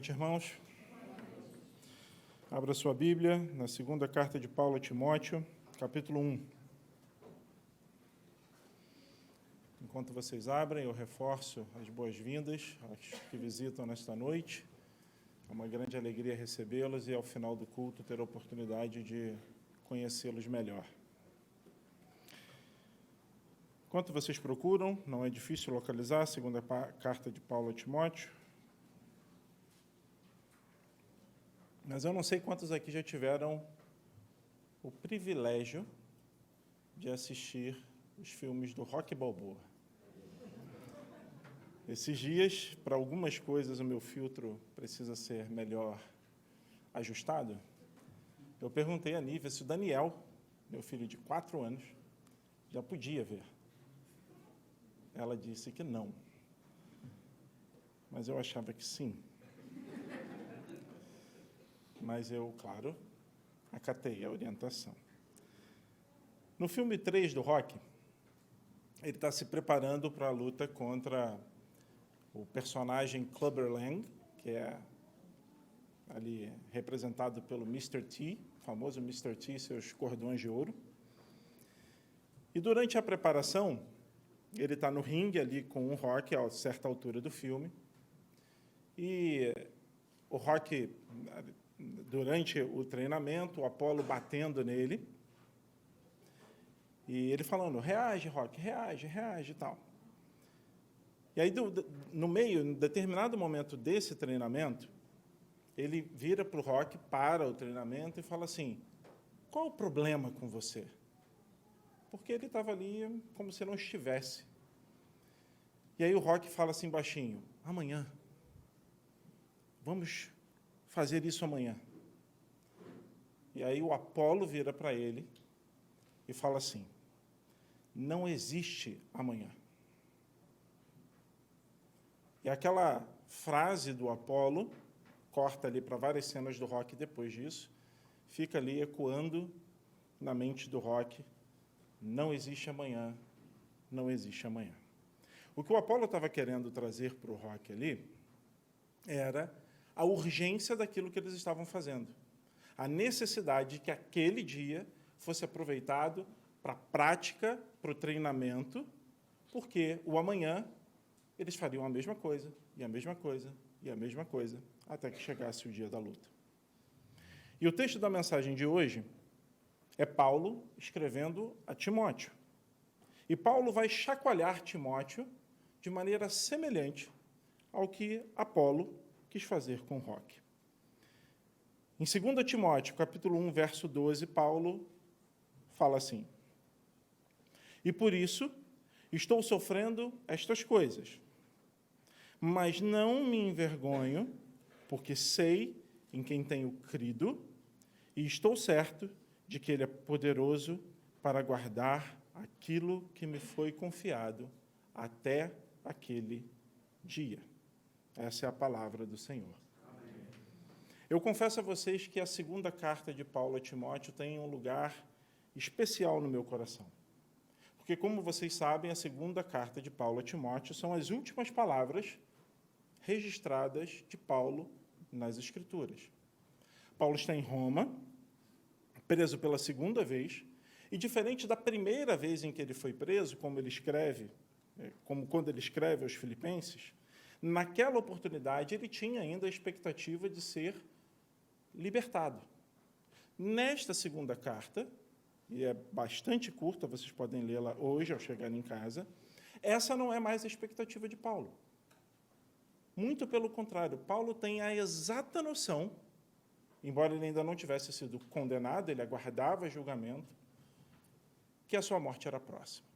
noite, irmãos. Abra sua Bíblia na segunda carta de Paulo a Timóteo, capítulo 1. Enquanto vocês abrem, eu reforço as boas-vindas aos que visitam nesta noite. É uma grande alegria recebê-los e, ao final do culto, ter a oportunidade de conhecê-los melhor. Enquanto vocês procuram, não é difícil localizar a segunda carta de Paulo a Timóteo. Mas eu não sei quantos aqui já tiveram o privilégio de assistir os filmes do Rocky Balboa. Esses dias, para algumas coisas, o meu filtro precisa ser melhor ajustado. Eu perguntei a Nívia se o Daniel, meu filho de 4 anos, já podia ver. Ela disse que não. Mas eu achava que sim. Mas eu, claro, acatei a orientação. No filme 3 do Rocky, ele está se preparando para a luta contra o personagem Clubber Lang, que é ali representado pelo Mr. T, o famoso Mr. T e seus cordões de ouro. E durante a preparação, ele está no ringue ali com o Rocky, a certa altura do filme, e o Rocky, durante o treinamento, o Apollo batendo nele, e ele falando, reage, Rocky, reage e tal. E aí, no meio, em determinado momento desse treinamento, ele vira para o Rocky, para o treinamento e fala assim, qual o problema com você? Porque ele estava ali como se não estivesse. E aí o Rocky fala assim baixinho, amanhã, vamos fazer isso amanhã. E aí o Apollo vira para ele e fala assim, não existe amanhã. E aquela frase do Apollo, corta ali para várias cenas do Rocky depois disso, fica ali ecoando na mente do Rocky, não existe amanhã, não existe amanhã. O que o Apollo estava querendo trazer para o Rocky ali era a urgência daquilo que eles estavam fazendo. A necessidade de que aquele dia fosse aproveitado para a prática, para o treinamento, porque o amanhã eles fariam a mesma coisa, e a mesma coisa, e a mesma coisa, até que chegasse o dia da luta. E o texto da mensagem de hoje é Paulo escrevendo a Timóteo. E Paulo vai chacoalhar Timóteo de maneira semelhante ao que Apolo quis fazer com Rocky. Em 2 Timóteo, capítulo 1, verso 12, Paulo fala assim, e por isso estou sofrendo estas coisas, mas não me envergonho, porque sei em quem tenho crido, e estou certo de que Ele é poderoso para guardar aquilo que me foi confiado até aquele dia. Essa é a palavra do Senhor. Amém. Eu confesso a vocês que a segunda carta de Paulo a Timóteo tem um lugar especial no meu coração. Porque, como vocês sabem, a segunda carta de Paulo a Timóteo são as últimas palavras registradas de Paulo nas Escrituras. Paulo está em Roma, preso pela segunda vez, e diferente da primeira vez em que ele foi preso, como quando ele escreve aos Filipenses, naquela oportunidade ele tinha ainda a expectativa de ser libertado. Nesta segunda carta, e é bastante curta, vocês podem lê-la hoje ao chegarem em casa, essa não é mais a expectativa de Paulo. Muito pelo contrário, Paulo tem a exata noção, embora ele ainda não tivesse sido condenado, ele aguardava julgamento, que a sua morte era próxima.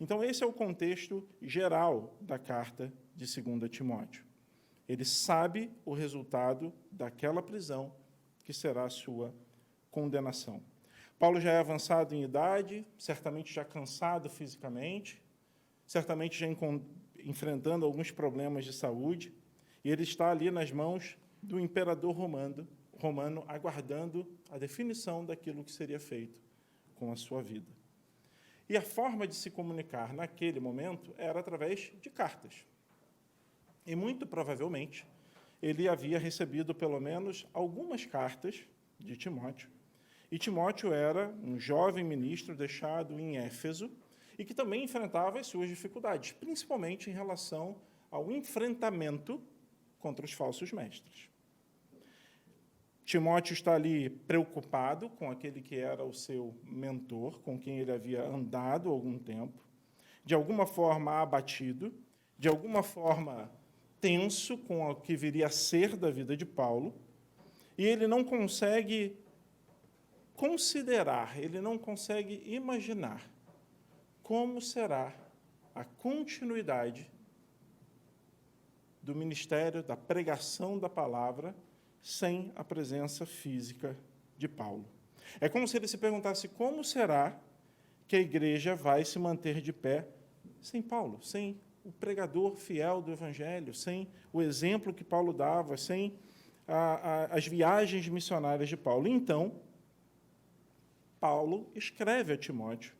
Então, esse é o contexto geral da carta de 2 Timóteo. Ele sabe o resultado daquela prisão, que será a sua condenação. Paulo já é avançado em idade, certamente já cansado fisicamente, certamente já enfrentando alguns problemas de saúde, e ele está ali nas mãos do imperador romano, aguardando a definição daquilo que seria feito com a sua vida. E a forma de se comunicar naquele momento era através de cartas. E, muito provavelmente, ele havia recebido pelo menos algumas cartas de Timóteo, e Timóteo era um jovem ministro deixado em Éfeso e que também enfrentava as suas dificuldades, principalmente em relação ao enfrentamento contra os falsos mestres. Timóteo está ali preocupado com aquele que era o seu mentor, com quem ele havia andado há algum tempo, de alguma forma abatido, de alguma forma tenso com o que viria a ser da vida de Paulo, e ele não consegue considerar, ele não consegue imaginar como será a continuidade do ministério, da pregação da palavra, sem a presença física de Paulo. É como se ele se perguntasse como será que a igreja vai se manter de pé sem Paulo, sem o pregador fiel do Evangelho, sem o exemplo que Paulo dava, sem as viagens missionárias de Paulo. Então, Paulo escreve a Timóteo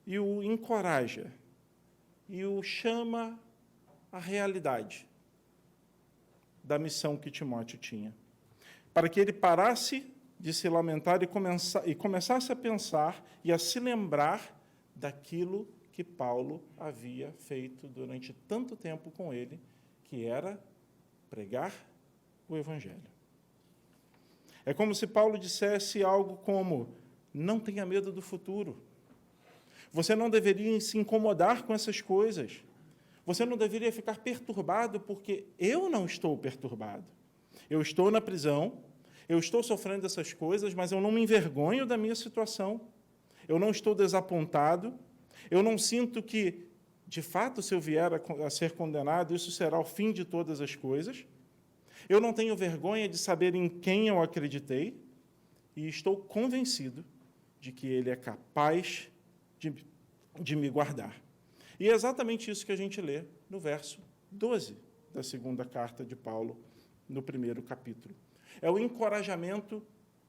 e o encoraja, e o chama à realidade da missão que Timóteo tinha, para que ele parasse de se lamentar e começasse a pensar e a se lembrar daquilo que Paulo havia feito durante tanto tempo com ele, que era pregar o Evangelho. É como se Paulo dissesse algo como: não tenha medo do futuro. Você não deveria se incomodar com essas coisas. Você não deveria ficar perturbado, porque eu não estou perturbado. Eu estou na prisão, eu estou sofrendo essas coisas, mas eu não me envergonho da minha situação. Eu não estou desapontado. Eu não sinto que, de fato, se eu vier a ser condenado, isso será o fim de todas as coisas. Eu não tenho vergonha de saber em quem eu acreditei e estou convencido de que Ele é capaz de me guardar. E é exatamente isso que a gente lê no verso 12 da segunda carta de Paulo, no primeiro capítulo. É o encorajamento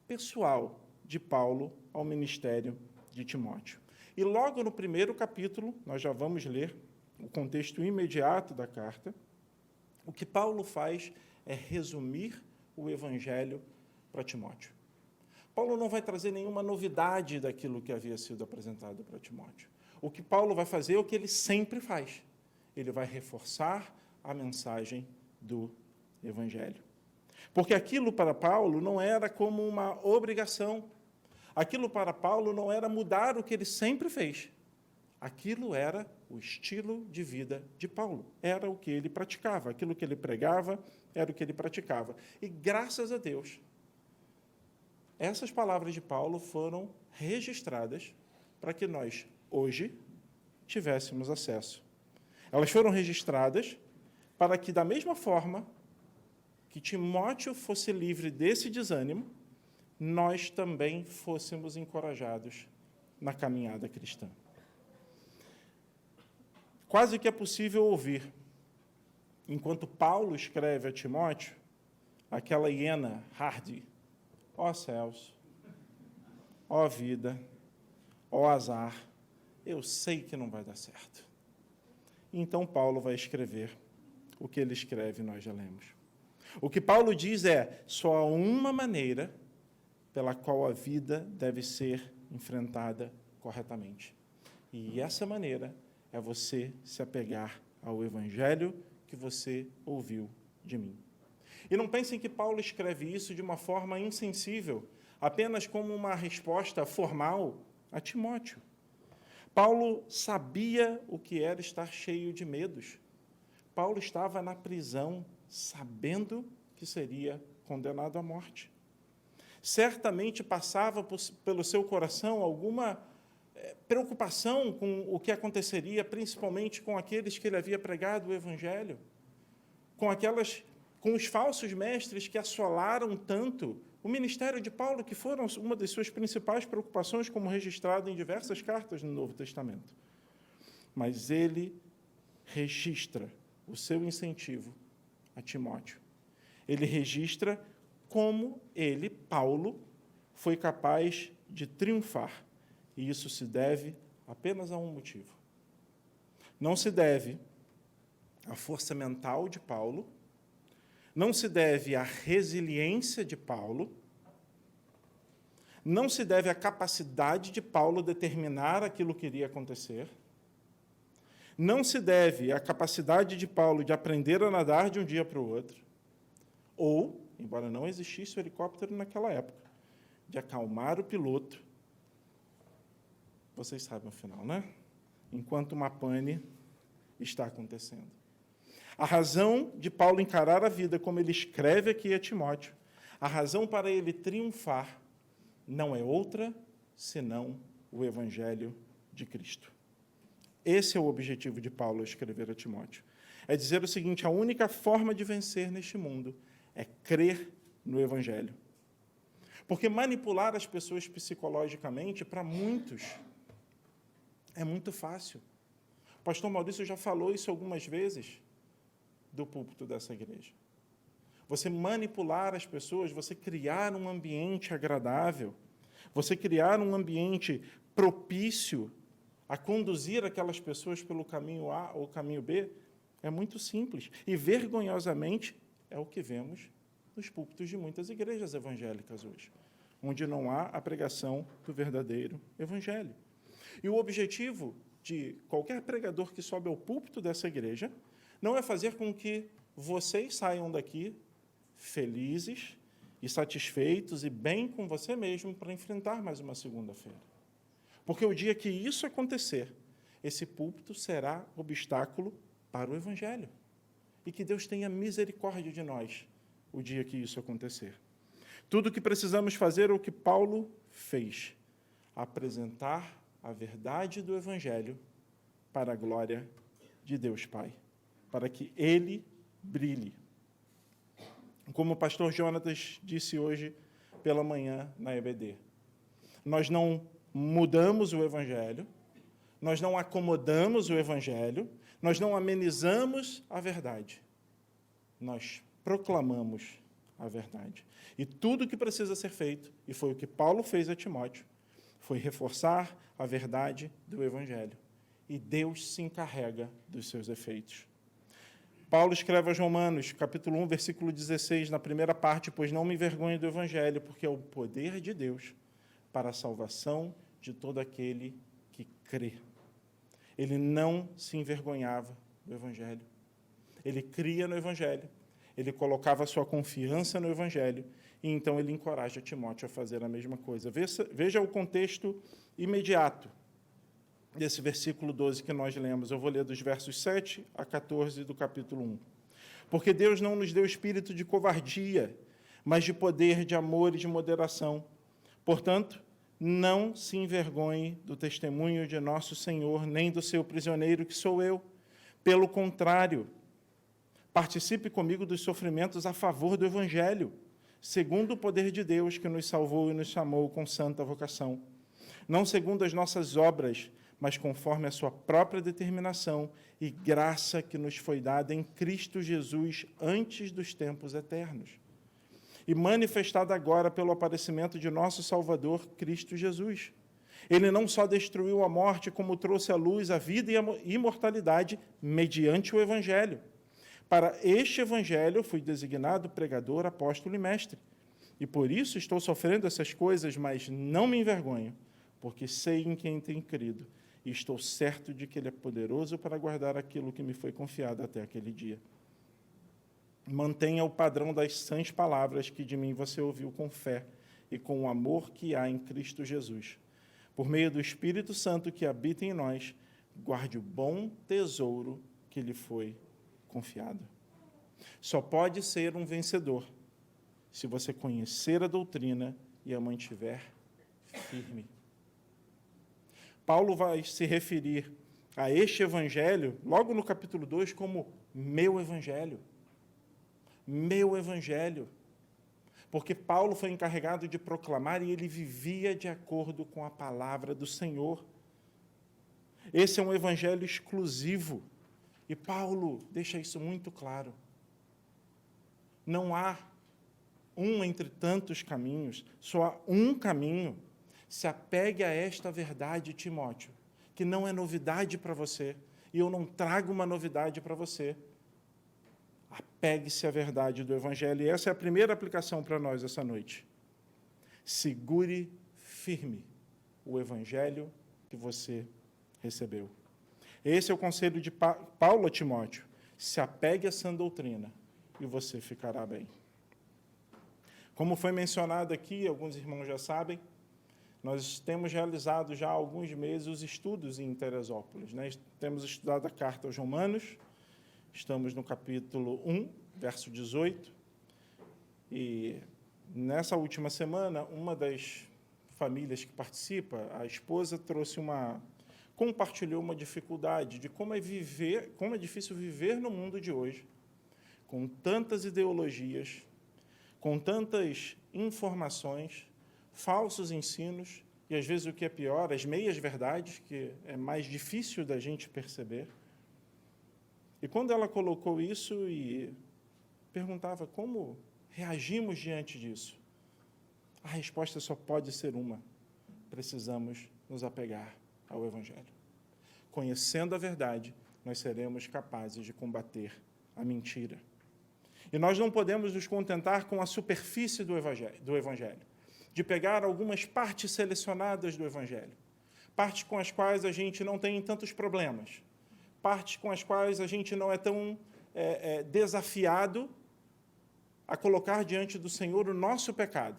pessoal de Paulo ao ministério de Timóteo. E logo no primeiro capítulo, nós já vamos ler o contexto imediato da carta, o que Paulo faz é resumir o Evangelho para Timóteo. Paulo não vai trazer nenhuma novidade daquilo que havia sido apresentado para Timóteo. O que Paulo vai fazer é o que ele sempre faz. Ele vai reforçar a mensagem do Evangelho. Porque aquilo para Paulo não era como uma obrigação. Aquilo para Paulo não era mudar o que ele sempre fez. Aquilo era o estilo de vida de Paulo. Era o que ele praticava. Aquilo que ele pregava era o que ele praticava. E, graças a Deus, essas palavras de Paulo foram registradas para que nós, hoje, tivéssemos acesso. Elas foram registradas para que, da mesma forma que Timóteo fosse livre desse desânimo, nós também fôssemos encorajados na caminhada cristã. Quase que é possível ouvir, enquanto Paulo escreve a Timóteo, aquela hiena Hardy: ó céus, ó vida, ó azar, eu sei que não vai dar certo. Então Paulo vai escrever o que ele escreve, nós já lemos. O que Paulo diz é: só há uma maneira pela qual a vida deve ser enfrentada corretamente. E essa maneira é você se apegar ao Evangelho que você ouviu de mim. E não pensem que Paulo escreve isso de uma forma insensível, apenas como uma resposta formal a Timóteo. Paulo sabia o que era estar cheio de medos. Paulo estava na prisão, sabendo que seria condenado à morte. Certamente passava pelo seu coração alguma preocupação com o que aconteceria, principalmente com aqueles que ele havia pregado o Evangelho, com os falsos mestres que assolaram tanto o ministério de Paulo, que foram uma das suas principais preocupações, como registrado em diversas cartas no Novo Testamento. Mas ele registra o seu incentivo a Timóteo. Ele registra como ele, Paulo, foi capaz de triunfar. E isso se deve apenas a um motivo. Não se deve à força mental de Paulo, não se deve à resiliência de Paulo, não se deve à capacidade de Paulo determinar aquilo que iria acontecer, não se deve à capacidade de Paulo de aprender a nadar de um dia para o outro, ou, embora não existisse o helicóptero naquela época, de acalmar o piloto. Vocês sabem o final, né? Enquanto uma pane está acontecendo. A razão de Paulo encarar a vida, como ele escreve aqui a Timóteo, a razão para ele triunfar, não é outra senão o Evangelho de Cristo. Esse é o objetivo de Paulo ao escrever a Timóteo. É dizer o seguinte: a única forma de vencer neste mundo é crer no Evangelho. Porque manipular as pessoas psicologicamente, para muitos, é muito fácil. O pastor Maurício já falou isso algumas vezes do púlpito dessa igreja. Você manipular as pessoas, você criar um ambiente agradável, você criar um ambiente propício a conduzir aquelas pessoas pelo caminho A ou caminho B, é muito simples. E, vergonhosamente, é o que vemos nos púlpitos de muitas igrejas evangélicas hoje, onde não há a pregação do verdadeiro evangelho. E o objetivo de qualquer pregador que sobe ao púlpito dessa igreja não é fazer com que vocês saiam daqui felizes e satisfeitos e bem com você mesmo para enfrentar mais uma segunda-feira. Porque o dia que isso acontecer, esse púlpito será obstáculo para o evangelho. E que Deus tenha misericórdia de nós o dia que isso acontecer. Tudo o que precisamos fazer é o que Paulo fez: apresentar a verdade do evangelho para a glória de Deus Pai, para que ele brilhe. Como o pastor Jonatas disse hoje pela manhã na EBD, nós não mudamos o evangelho, nós não acomodamos o evangelho, nós não amenizamos a verdade, nós proclamamos a verdade. E tudo o que precisa ser feito, e foi o que Paulo fez a Timóteo, foi reforçar a verdade do evangelho. E Deus se encarrega dos seus efeitos. Paulo escreve aos Romanos, capítulo 1, versículo 16, na primeira parte: pois não me envergonho do evangelho, porque é o poder de Deus para a salvação de todo aquele que crê. Ele não se envergonhava do evangelho. Ele cria no evangelho, ele colocava a sua confiança no evangelho, e então ele encoraja Timóteo a fazer a mesma coisa. Veja o contexto imediato desse versículo 12 que nós lemos. Eu vou ler dos versos 7 a 14 do capítulo 1. Porque Deus não nos deu espírito de covardia, mas de poder, de amor e de moderação. Portanto, não se envergonhe do testemunho de nosso Senhor, nem do seu prisioneiro, que sou eu. Pelo contrário, participe comigo dos sofrimentos a favor do Evangelho, segundo o poder de Deus que nos salvou e nos chamou com santa vocação. Não segundo as nossas obras, mas conforme a sua própria determinação e graça que nos foi dada em Cristo Jesus antes dos tempos eternos, e manifestada agora pelo aparecimento de nosso Salvador, Cristo Jesus. Ele não só destruiu a morte, como trouxe à luz a vida e a imortalidade mediante o Evangelho. Para este Evangelho fui designado pregador, apóstolo e mestre. E por isso estou sofrendo essas coisas, mas não me envergonho, porque sei em quem tenho crido, e estou certo de que Ele é poderoso para guardar aquilo que me foi confiado até aquele dia. Mantenha o padrão das sãs palavras que de mim você ouviu com fé e com o amor que há em Cristo Jesus. Por meio do Espírito Santo que habita em nós, guarde o bom tesouro que lhe foi confiado. Só pode ser um vencedor se você conhecer a doutrina e a mantiver firme. Paulo vai se referir a este evangelho, logo no capítulo 2, como meu evangelho. Meu evangelho. Porque Paulo foi encarregado de proclamar e ele vivia de acordo com a palavra do Senhor. Esse é um evangelho exclusivo. E Paulo deixa isso muito claro. Não há um entre tantos caminhos, só há um caminho. Se apegue a esta verdade, Timóteo, que não é novidade para você, e eu não trago uma novidade para você. Apegue-se à verdade do Evangelho. E essa é a primeira aplicação para nós essa noite. Segure firme o Evangelho que você recebeu. Esse é o conselho de Paulo a Timóteo. Se apegue a sã doutrina e você ficará bem. Como foi mencionado aqui, alguns irmãos já sabem, nós temos realizado já há alguns meses os estudos em Teresópolis, né? Temos estudado a carta aos Romanos, estamos no capítulo 1, verso 18, e nessa última semana, uma das famílias que participa, a esposa compartilhou uma dificuldade de como é difícil viver no mundo de hoje, com tantas ideologias, com tantas informações, falsos ensinos, e às vezes o que é pior, as meias-verdades, que é mais difícil da gente perceber. E quando ela colocou isso e perguntava como reagimos diante disso, a resposta só pode ser uma: precisamos nos apegar ao Evangelho. Conhecendo a verdade, nós seremos capazes de combater a mentira. E nós não podemos nos contentar com a superfície do Evangelho, de pegar algumas partes selecionadas do Evangelho, partes com as quais a gente não tem tantos problemas, partes com as quais a gente não é tão desafiado a colocar diante do Senhor o nosso pecado.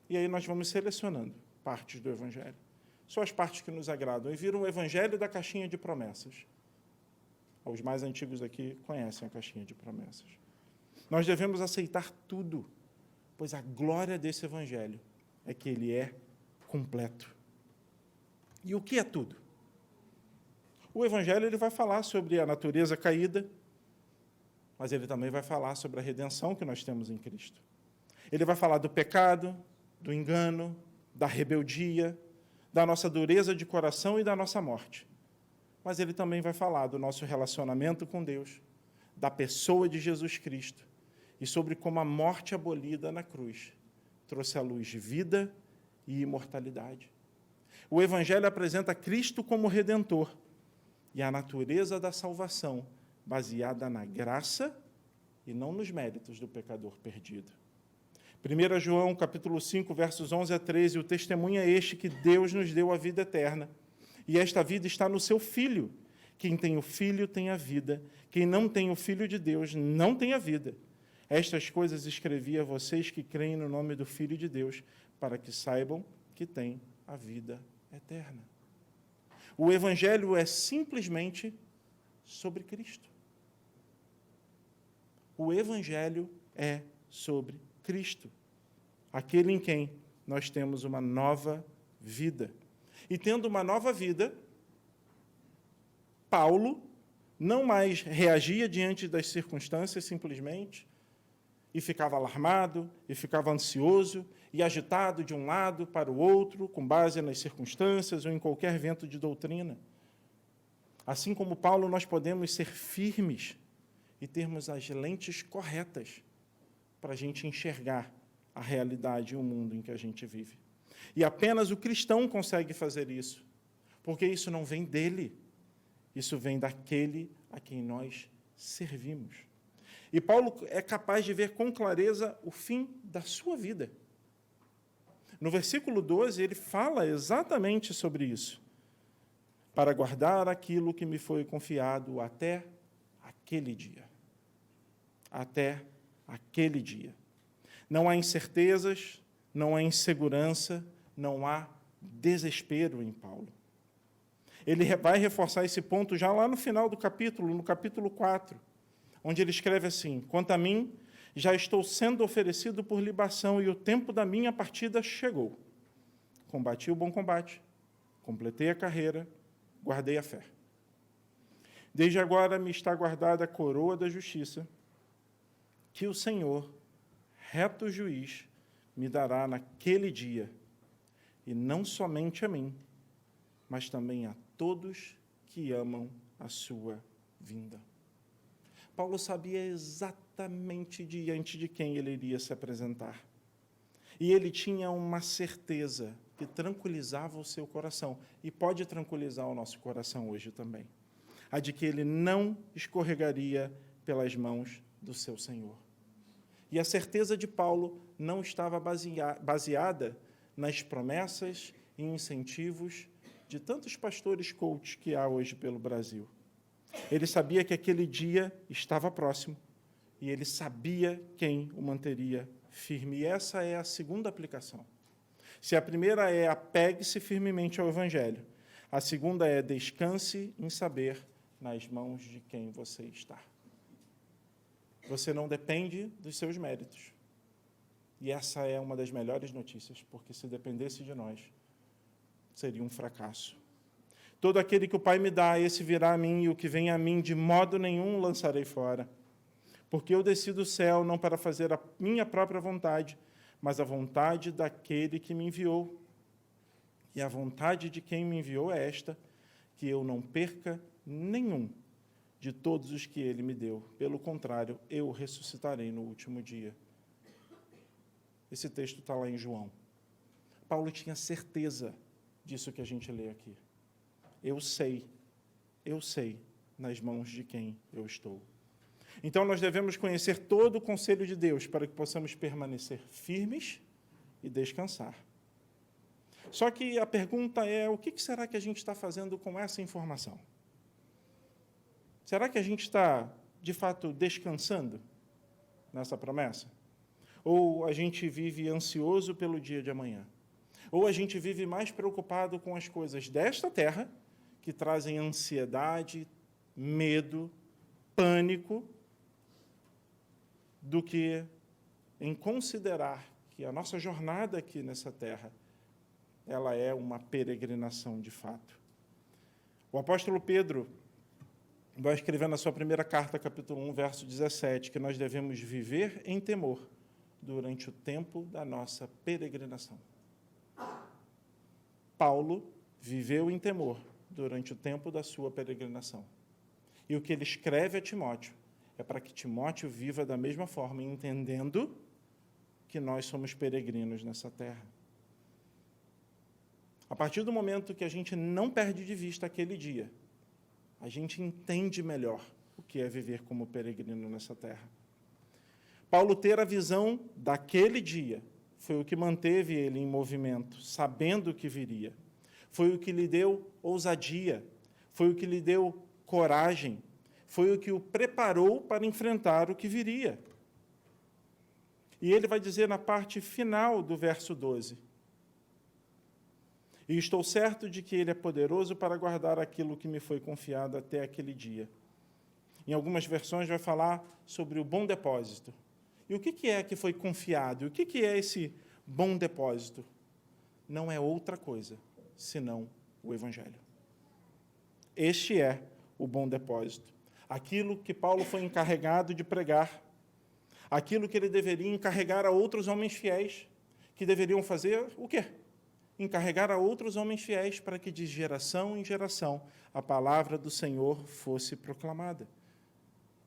E aí nós vamos selecionando partes do Evangelho. Só as partes que nos agradam. E viram o Evangelho da caixinha de promessas. Os mais antigos aqui conhecem a caixinha de promessas. Nós devemos aceitar tudo, pois a glória desse Evangelho é que ele é completo. E o que é tudo? O Evangelho ele vai falar sobre a natureza caída, mas ele também vai falar sobre a redenção que nós temos em Cristo. Ele vai falar do pecado, do engano, da rebeldia, da nossa dureza de coração e da nossa morte. Mas ele também vai falar do nosso relacionamento com Deus, da pessoa de Jesus Cristo e sobre como a morte abolida na cruz trouxe à luz vida e imortalidade. O Evangelho apresenta Cristo como Redentor e a natureza da salvação baseada na graça e não nos méritos do pecador perdido. 1 João, capítulo 5, versos 11 a 13, o testemunho é este, que Deus nos deu a vida eterna, e esta vida está no seu Filho. Quem tem o Filho tem a vida, quem não tem o Filho de Deus não tem a vida. Estas coisas escrevi a vocês que creem no nome do Filho de Deus, para que saibam que têm a vida eterna. O Evangelho é simplesmente sobre Cristo. O Evangelho é sobre Cristo, aquele em quem nós temos uma nova vida. E tendo uma nova vida, Paulo não mais reagia diante das circunstâncias simplesmente, e ficava alarmado, e ficava ansioso, e agitado de um lado para o outro, com base nas circunstâncias ou em qualquer vento de doutrina. Assim como Paulo, nós podemos ser firmes e termos as lentes corretas para a gente enxergar a realidade e o mundo em que a gente vive. E apenas o cristão consegue fazer isso, porque isso não vem dele, isso vem daquele a quem nós servimos. E Paulo é capaz de ver com clareza o fim da sua vida. No versículo 12, ele fala exatamente sobre isso. Para guardar aquilo que me foi confiado até aquele dia. Até aquele dia. Não há incertezas, não há insegurança, não há desespero em Paulo. Ele vai reforçar esse ponto já lá no final do capítulo, no capítulo 4, onde ele escreve assim: quanto a mim, já estou sendo oferecido por libação e o tempo da minha partida chegou. Combati o bom combate, completei a carreira, guardei a fé. Desde agora me está guardada a coroa da justiça, que o Senhor, reto juiz, me dará naquele dia, e não somente a mim, mas também a todos que amam a sua vinda. Paulo sabia exatamente diante de quem ele iria se apresentar. E ele tinha uma certeza que tranquilizava o seu coração, e pode tranquilizar o nosso coração hoje também, a de que ele não escorregaria pelas mãos do seu Senhor. E a certeza de Paulo não estava baseada nas promessas e incentivos de tantos pastores coach que há hoje pelo Brasil. Ele sabia que aquele dia estava próximo e ele sabia quem o manteria firme. E essa é a segunda aplicação. Se a primeira é apegue-se firmemente ao Evangelho, a segunda é descanse em saber nas mãos de quem você está. Você não depende dos seus méritos. E essa é uma das melhores notícias, porque se dependesse de nós, seria um fracasso. Todo aquele que o Pai me dá, esse virá a mim, e o que vem a mim, de modo nenhum lançarei fora. Porque eu desci do céu não para fazer a minha própria vontade, mas a vontade daquele que me enviou. E a vontade de quem me enviou é esta, que eu não perca nenhum de todos os que ele me deu. Pelo contrário, eu ressuscitarei no último dia. Esse texto está lá em João. Paulo tinha certeza disso que a gente lê aqui. Eu sei, nas mãos de quem eu estou. Então, nós devemos conhecer todo o conselho de Deus para que possamos permanecer firmes e descansar. Só que a pergunta é, o que será que a gente está fazendo com essa informação? Será que a gente está, de fato, descansando nessa promessa? Ou a gente vive ansioso pelo dia de amanhã? Ou a gente vive mais preocupado com as coisas desta terra, que trazem ansiedade, medo, pânico, do que em considerar que a nossa jornada aqui nessa terra, ela é uma peregrinação de fato. O apóstolo Pedro vai escrever na sua primeira carta, capítulo 1, verso 17, que nós devemos viver em temor durante o tempo da nossa peregrinação. Paulo viveu em temor durante o tempo da sua peregrinação. E o que ele escreve a Timóteo é para que Timóteo viva da mesma forma, entendendo que nós somos peregrinos nessa terra. A partir do momento que a gente não perde de vista aquele dia, a gente entende melhor o que é viver como peregrino nessa terra. Paulo ter a visão daquele dia foi o que manteve ele em movimento, sabendo o que viria. Foi o que lhe deu ousadia, foi o que lhe deu coragem, foi o que o preparou para enfrentar o que viria. E ele vai dizer na parte final do verso 12, e estou certo de que ele é poderoso para guardar aquilo que me foi confiado até aquele dia. Em algumas versões vai falar sobre o bom depósito. E o que é que foi confiado? E o que é esse bom depósito? Não é outra coisa, senão o Evangelho. Este é o bom depósito. Aquilo que Paulo foi encarregado de pregar, aquilo que ele deveria encarregar a outros homens fiéis, que deveriam fazer o quê? Encarregar a outros homens fiéis para que de geração em geração a palavra do Senhor fosse proclamada.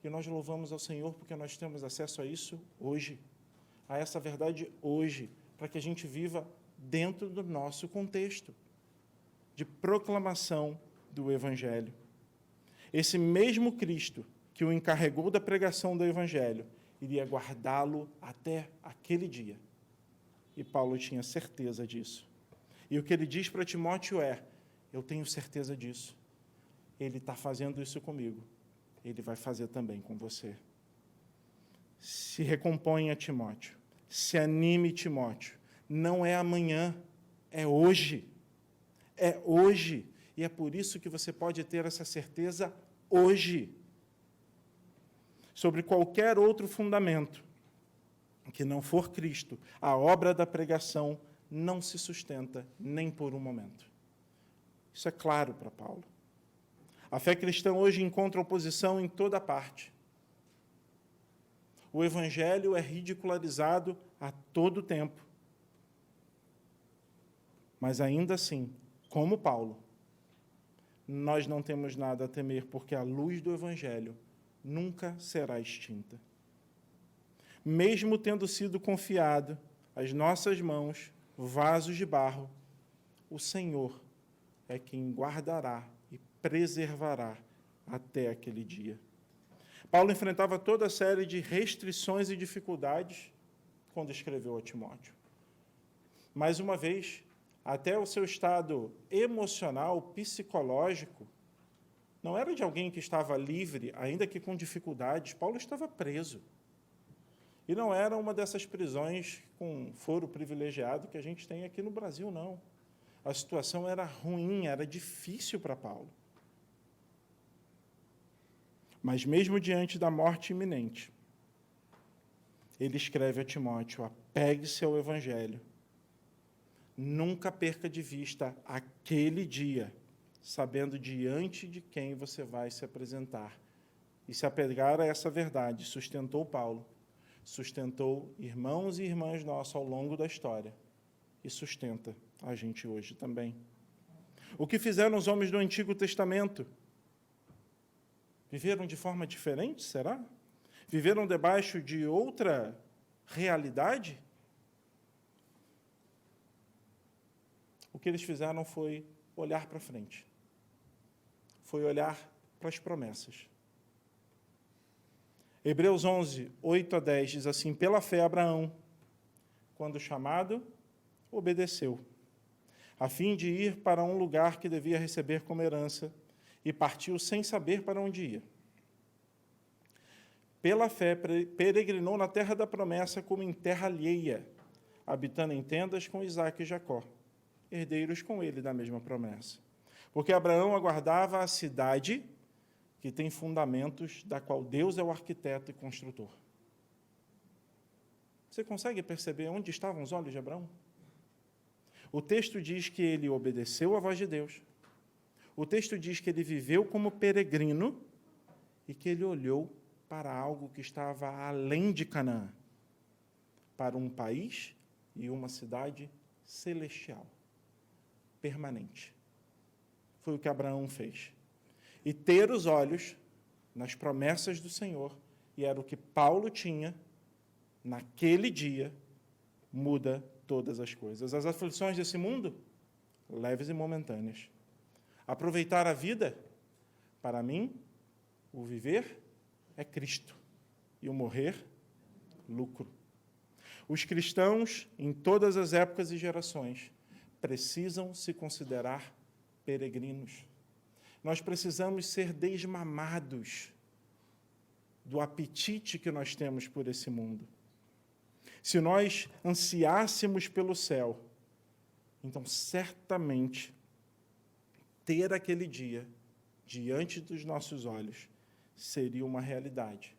E nós louvamos ao Senhor porque nós temos acesso a isso hoje, a essa verdade hoje, para que a gente viva dentro do nosso contexto de proclamação do Evangelho. Esse mesmo Cristo que o encarregou da pregação do Evangelho iria guardá-lo até aquele dia. E Paulo tinha certeza disso. E o que ele diz para Timóteo é, eu tenho certeza disso. Ele está fazendo isso comigo. Ele vai fazer também com você. Se recomponha, Timóteo. Se anime, Timóteo. Não é amanhã, é hoje. É hoje. E é por isso que você pode ter essa certeza hoje. Sobre qualquer outro fundamento que não for Cristo, a obra da pregação não se sustenta nem por um momento. Isso é claro para Paulo. A fé cristã hoje encontra oposição em toda parte. O Evangelho é ridicularizado a todo tempo. Mas ainda assim, como Paulo, nós não temos nada a temer, porque a luz do Evangelho nunca será extinta. Mesmo tendo sido confiado às nossas mãos vasos de barro, o Senhor é quem guardará e preservará até aquele dia. Paulo enfrentava toda a série de restrições e dificuldades quando escreveu a Timóteo. Mais uma vez, até o seu estado emocional, psicológico, não era de alguém que estava livre, ainda que com dificuldades. Paulo estava preso. E não era uma dessas prisões com foro privilegiado que a gente tem aqui no Brasil, não. A situação era ruim, era difícil para Paulo. Mas mesmo diante da morte iminente, ele escreve a Timóteo: apegue-se ao Evangelho. Nunca perca de vista aquele dia, sabendo diante de quem você vai se apresentar. E se apegar a essa verdade sustentou Paulo, sustentou irmãos e irmãs nossos ao longo da história e sustenta a gente hoje também. O que fizeram os homens do Antigo Testamento? Viveram de forma diferente, será? Viveram debaixo de outra realidade? O que eles fizeram foi olhar para frente. Foi olhar para as promessas. Hebreus 11, 8 a 10 diz assim: pela fé Abraão, quando chamado, obedeceu, a fim de ir para um lugar que devia receber como herança, e partiu sem saber para onde ia. Pela fé, peregrinou na terra da promessa como em terra alheia, habitando em tendas com Isaque e Jacó, herdeiros com ele da mesma promessa. Porque Abraão aguardava a cidade que tem fundamentos, da qual Deus é o arquiteto e construtor. Você consegue perceber onde estavam os olhos de Abraão? O texto diz que ele obedeceu à voz de Deus. O texto diz que ele viveu como peregrino e que ele olhou para algo que estava além de Canaã, para um país e uma cidade celestial, permanente. Foi o que Abraão fez. E ter os olhos nas promessas do Senhor, e era o que Paulo tinha, naquele dia, muda todas as coisas. As aflições desse mundo, leves e momentâneas. Aproveitar a vida, para mim, o viver é Cristo, e o morrer, lucro. Os cristãos, em todas as épocas e gerações, precisam se considerar peregrinos. Nós precisamos ser desmamados do apetite que nós temos por esse mundo. Se nós ansiássemos pelo céu, então certamente ter aquele dia diante dos nossos olhos seria uma realidade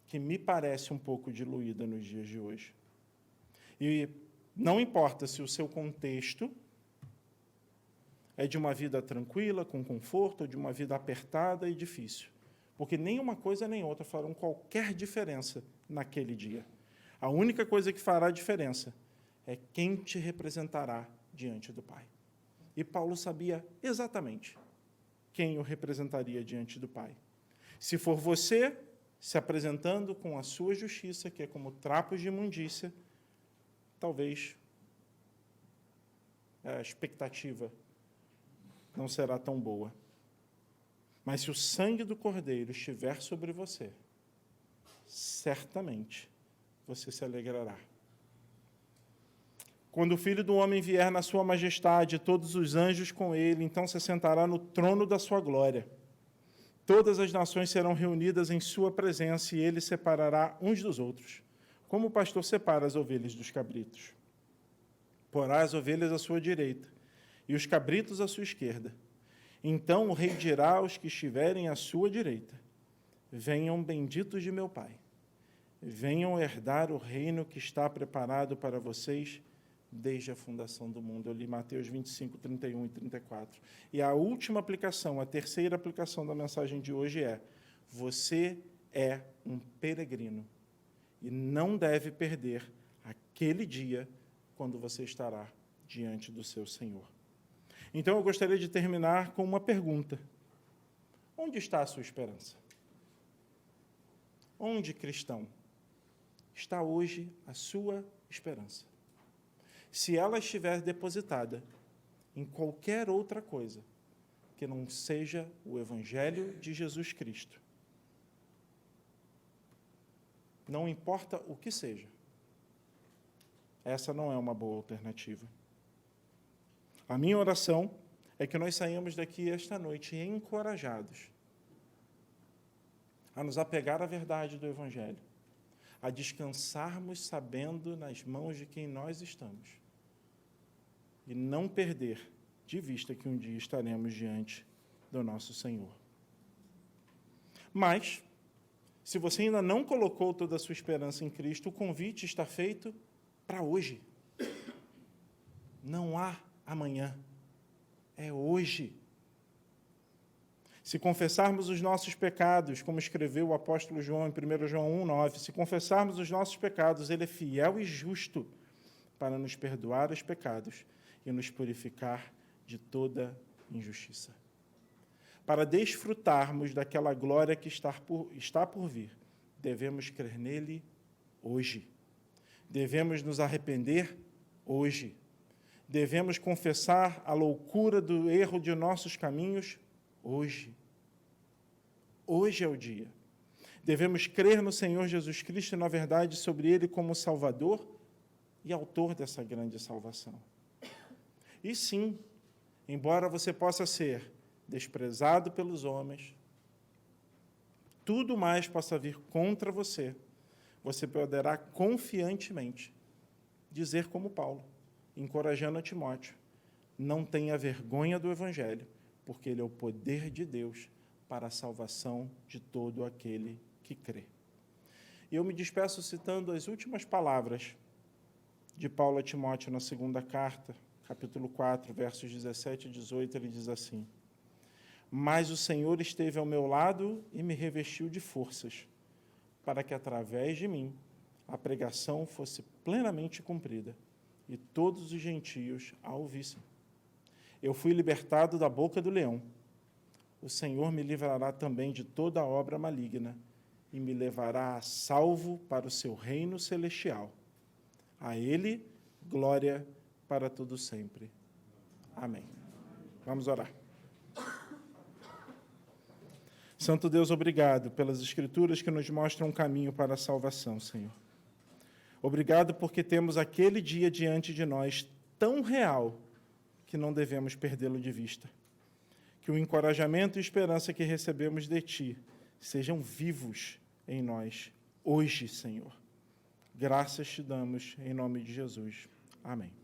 que me parece um pouco diluída nos dias de hoje. E não importa se o seu contexto é de uma vida tranquila, com conforto, ou de uma vida apertada e difícil. Porque nem uma coisa nem outra farão qualquer diferença naquele dia. A única coisa que fará diferença é quem te representará diante do Pai. E Paulo sabia exatamente quem o representaria diante do Pai. Se for você se apresentando com a sua justiça, que é como trapos de imundícia, talvez a expectativa não será tão boa. Mas se o sangue do Cordeiro estiver sobre você, certamente você se alegrará. Quando o Filho do Homem vier na sua majestade, todos os anjos com ele, então se sentará no trono da sua glória. Todas as nações serão reunidas em sua presença e ele separará uns dos outros, como o pastor separa as ovelhas dos cabritos. Porá as ovelhas à sua direita e os cabritos à sua esquerda. Então o rei dirá aos que estiverem à sua direita: venham benditos de meu Pai, venham herdar o reino que está preparado para vocês desde a fundação do mundo. Eu li Mateus 25, 31 e 34. E a última aplicação, a terceira aplicação da mensagem de hoje é: você é um peregrino e não deve perder aquele dia quando você estará diante do seu Senhor. Então, eu gostaria de terminar com uma pergunta. Onde está a sua esperança? Onde, cristão, está hoje a sua esperança? Se ela estiver depositada em qualquer outra coisa que não seja o Evangelho de Jesus Cristo, não importa o que seja. Essa não é uma boa alternativa. A minha oração é que nós saímos daqui esta noite encorajados a nos apegar à verdade do Evangelho, a descansarmos sabendo nas mãos de quem nós estamos e não perder de vista que um dia estaremos diante do nosso Senhor. Mas, se você ainda não colocou toda a sua esperança em Cristo, o convite está feito para hoje. Não há amanhã, é hoje. Se confessarmos os nossos pecados, como escreveu o apóstolo João em 1 João 1,9, se confessarmos os nossos pecados, ele é fiel e justo para nos perdoar os pecados e nos purificar de toda injustiça. Para desfrutarmos daquela glória que está por vir, devemos crer nele hoje. Devemos nos arrepender hoje. Devemos confessar a loucura do erro de nossos caminhos hoje. Hoje é o dia. Devemos crer no Senhor Jesus Cristo e, na verdade, sobre Ele como Salvador e autor dessa grande salvação. E sim, embora você possa ser desprezado pelos homens, tudo mais possa vir contra você, você poderá confiantemente dizer como Paulo, encorajando a Timóteo, não tenha vergonha do Evangelho, porque ele é o poder de Deus para a salvação de todo aquele que crê. E eu me despeço citando as últimas palavras de Paulo a Timóteo na segunda carta, capítulo 4, versos 17 e 18, ele diz assim: mas o Senhor esteve ao meu lado e me revestiu de forças, para que, através de mim, a pregação fosse plenamente cumprida e todos os gentios a ouvissem. Eu fui libertado da boca do leão. O Senhor me livrará também de toda obra maligna e me levará a salvo para o seu reino celestial. A Ele, glória para todo sempre. Amém. Vamos orar. Santo Deus, obrigado pelas Escrituras que nos mostram um caminho para a salvação, Senhor. Obrigado porque temos aquele dia diante de nós tão real que não devemos perdê-lo de vista. Que o encorajamento e esperança que recebemos de Ti sejam vivos em nós hoje, Senhor. Graças te damos em nome de Jesus. Amém.